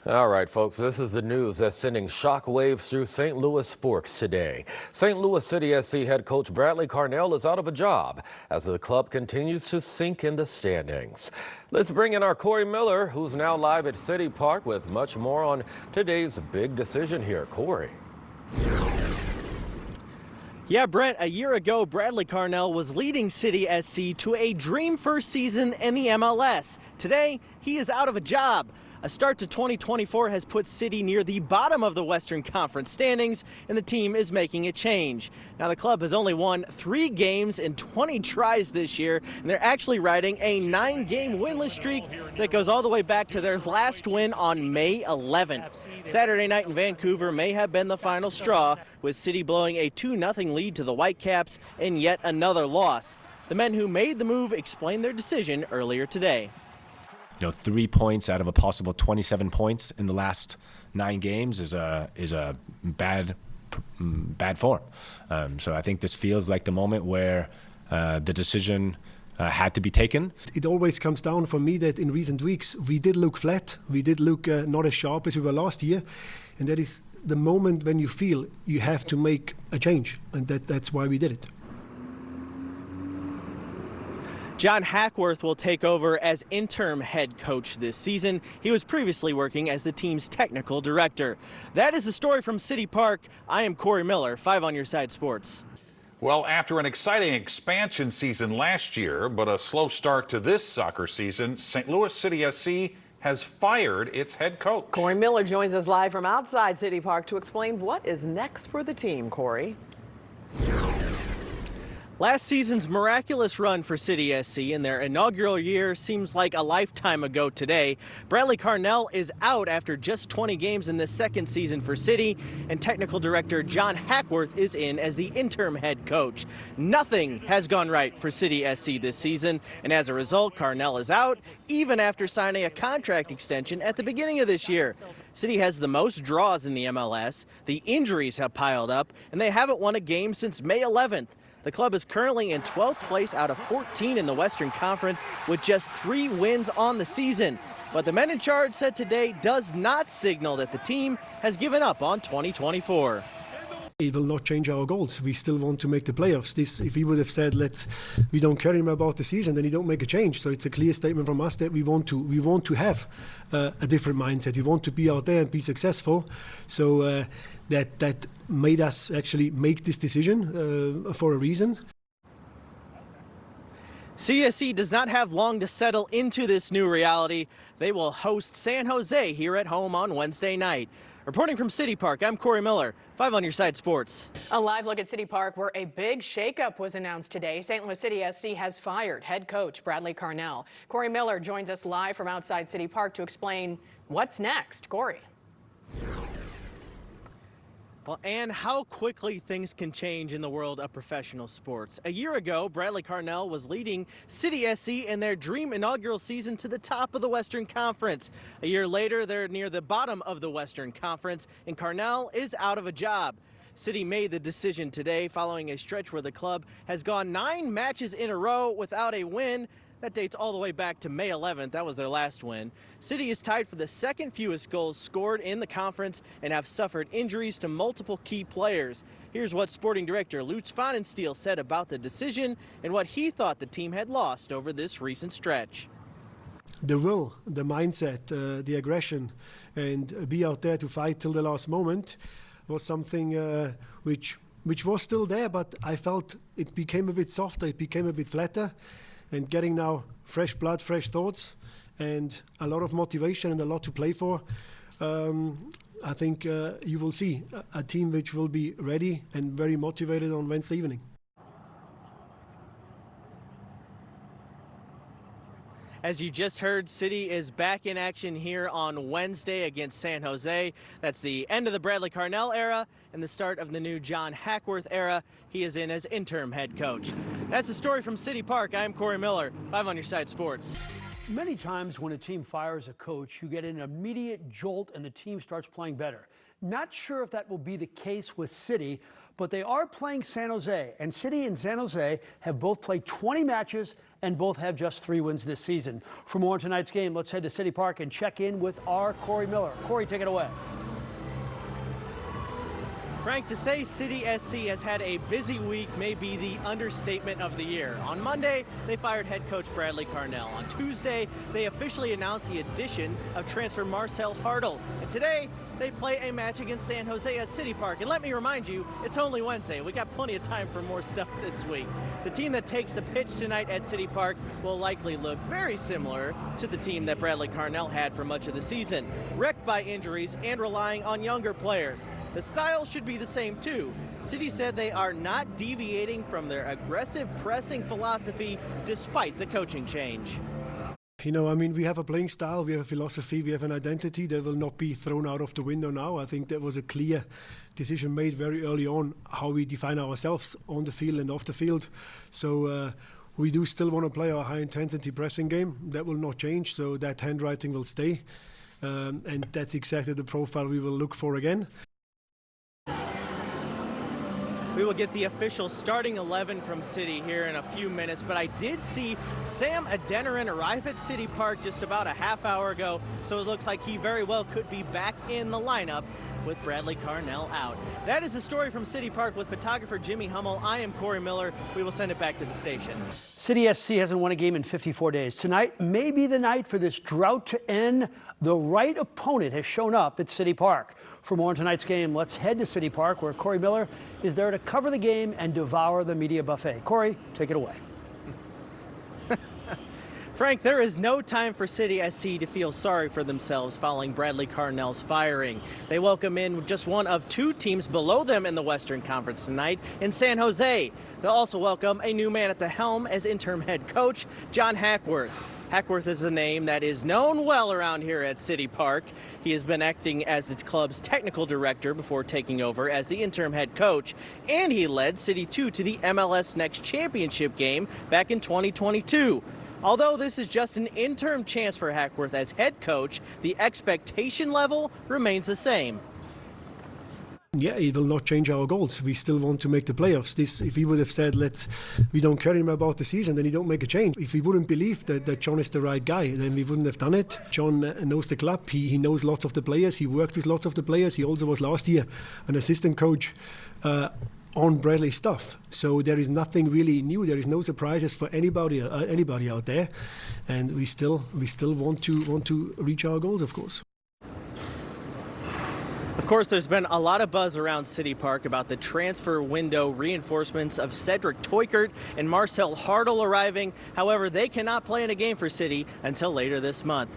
All right, folks, this is the news that's sending shockwaves through St. Louis sports today. St. Louis City SC head coach Bradley Carnell is out of a job as the club continues to sink in the standings. Let's bring in our Corey Miller, who's now live at City Park with much more on today's big decision here. Corey. Yeah, Brent, a year ago, Bradley Carnell was leading City SC to a dream first season in the MLS. Today, he is out of a job. A start to 2024 has put City near the bottom of the Western Conference standings, and the team is making a change. Now, the club has only won 3 games in 20 tries this year, and they're actually riding a 9-game winless streak that goes all the way back to their last win on May 11th. Saturday night in Vancouver may have been the final straw, with City blowing a 2-0 lead to the Whitecaps in yet another loss. The men who made the move explained their decision earlier today. 3 points out of a possible 27 points in the last 9 games is a bad form. So I think this feels like the moment where the decision had to be taken. It always comes down for me that in recent weeks we did look flat, we did look not as sharp as we were last year, and that is the moment when you feel you have to make a change, and that's why we did it. John Hackworth will take over as interim head coach this season. He was previously working as the team's technical director. That is the story from City Park. I am Corey Miller, 5 on Your Side Sports. Well, after an exciting expansion season last year, but a slow start to this soccer season, St. Louis City SC has fired its head coach. Corey Miller joins us live from outside City Park to explain what is next for the team. Corey. Last season's miraculous run for City SC in their inaugural year seems like a lifetime ago today. Bradley Carnell is out after just 20 games in this second season for City, and technical director John Hackworth is in as the interim head coach. Nothing has gone right for City SC this season, and as a result, Carnell is out, even after signing a contract extension at the beginning of this year. City has the most draws in the MLS, the injuries have piled up, and they haven't won a game since May 11th. The club is currently in 12th place out of 14 in the Western Conference with just 3 wins on the season. But the men in charge said today does not signal that the team has given up on 2024. It will not change our goals. We still want to make the playoffs. If we would have said we don't care anymore about the season, then you don't make a change. So it's a clear statement from us that we want to have a different mindset. We want to be out there and be successful. So that made us actually make this decision for a reason. CSC does not have long to settle into this new reality. They will host San Jose here at home on Wednesday night. Reporting from City Park, I'm Corey Miller, 5 on Your Side Sports. A live look at City Park where a big shakeup was announced today. St. Louis City SC has fired head coach Bradley Carnell. Corey Miller joins us live from outside City Park to explain what's next. Corey. Well, and how quickly things can change in the world of professional sports. A year ago, Bradley Carnell was leading City SC in their dream inaugural season to the top of the Western Conference. A year later, they're near the bottom of the Western Conference, and Carnell is out of a job. City made the decision today following a stretch where the club has gone 9 matches in a row without a win. That dates all the way back to May 11th. That was their last win. City is tied for the second fewest goals scored in the conference and have suffered injuries to multiple key players. Here's what sporting director Lutz Pfannenstiel said about the decision and what he thought the team had lost over this recent stretch. The will, the mindset, the aggression, and be out there to fight till the last moment was something which was still there, but I felt it became a bit softer, it became a bit flatter. And getting now fresh blood, fresh thoughts, and a lot of motivation and a lot to play for. I think you will see a team which will be ready and very motivated on Wednesday evening. As you just heard, City is back in action here on Wednesday against San Jose. That's the end of the Bradley Carnell era and the start of the new John Hackworth era. He is in as interim head coach. That's the story from City Park. I'm Corey Miller, 5 on Your Side Sports. Many times when a team fires a coach, you get an immediate jolt and the team starts playing better. Not sure if that will be the case with City, but they are playing San Jose, and City and San Jose have both played 20 matches and both have just 3 wins this season. For more on tonight's game, let's head to City Park and check in with our Corey Miller. Corey, take it away. Frank, to say City SC has had a busy week may be the understatement of the year. On Monday, they fired head coach Bradley Carnell. On Tuesday, they officially announced the addition of transfer Marcel Hartl. And today, they play a match against San Jose at City Park. And let me remind you, it's only Wednesday. We got plenty of time for more stuff this week. The team that takes the pitch tonight at City Park will likely look very similar to the team that Bradley Carnell had for much of the season, wrecked by injuries and relying on younger players. The style should be the same too. City said they are not deviating from their aggressive pressing philosophy despite the coaching change. You know, I mean, we have a playing style, we have a philosophy, we have an identity that will not be thrown out of the window now. I think that was a clear decision made very early on, how we define ourselves on the field and off the field. So we do still want to play our high-intensity pressing game. That will not change, so that handwriting will stay. And that's exactly the profile we will look for again. We will get the official starting 11 from City here in a few minutes, but I did see Sam Adeniran arrive at City Park just about a half hour ago, so it looks like he very well could be back in the lineup with Bradley Carnell out. That is the story from City Park with photographer Jimmy Hummel. I am Corey Miller. We will send it back to the station. City SC hasn't won a game in 54 days. Tonight may be the night for this drought to end. The right opponent has shown up at City Park. For more on tonight's game, let's head to City Park, where Corey Miller is there to cover the game and devour the media buffet. Corey, take it away. Frank, there is no time for City SC to feel sorry for themselves following Bradley Carnell's firing. They welcome in just one of 2 teams below them in the Western Conference tonight in San Jose. They'll also welcome a new man at the helm as interim head coach, John Hackworth. Hackworth is a name that is known well around here at City Park. He has been acting as the club's technical director before taking over as the interim head coach, and he led City 2 to the MLS Next Championship game back in 2022. Although this is just an interim chance for Hackworth as head coach, the expectation level remains the same. Yeah, it will not change our goals. We still want to make the playoffs. If we would have said, we don't care anymore about the season, then he don't make a change. If we wouldn't believe that John is the right guy, then we wouldn't have done it. John knows the club. He knows lots of the players. He worked with lots of the players. He also was last year an assistant coach on Bradley's stuff. So there is nothing really new. There is no surprises for anybody out there, and we still want to reach our goals, of course. Of course, there's been a lot of buzz around City Park about the transfer window reinforcements of Cedric Teukert and Marcel Hartl arriving. However, they cannot play in a game for City until later this month.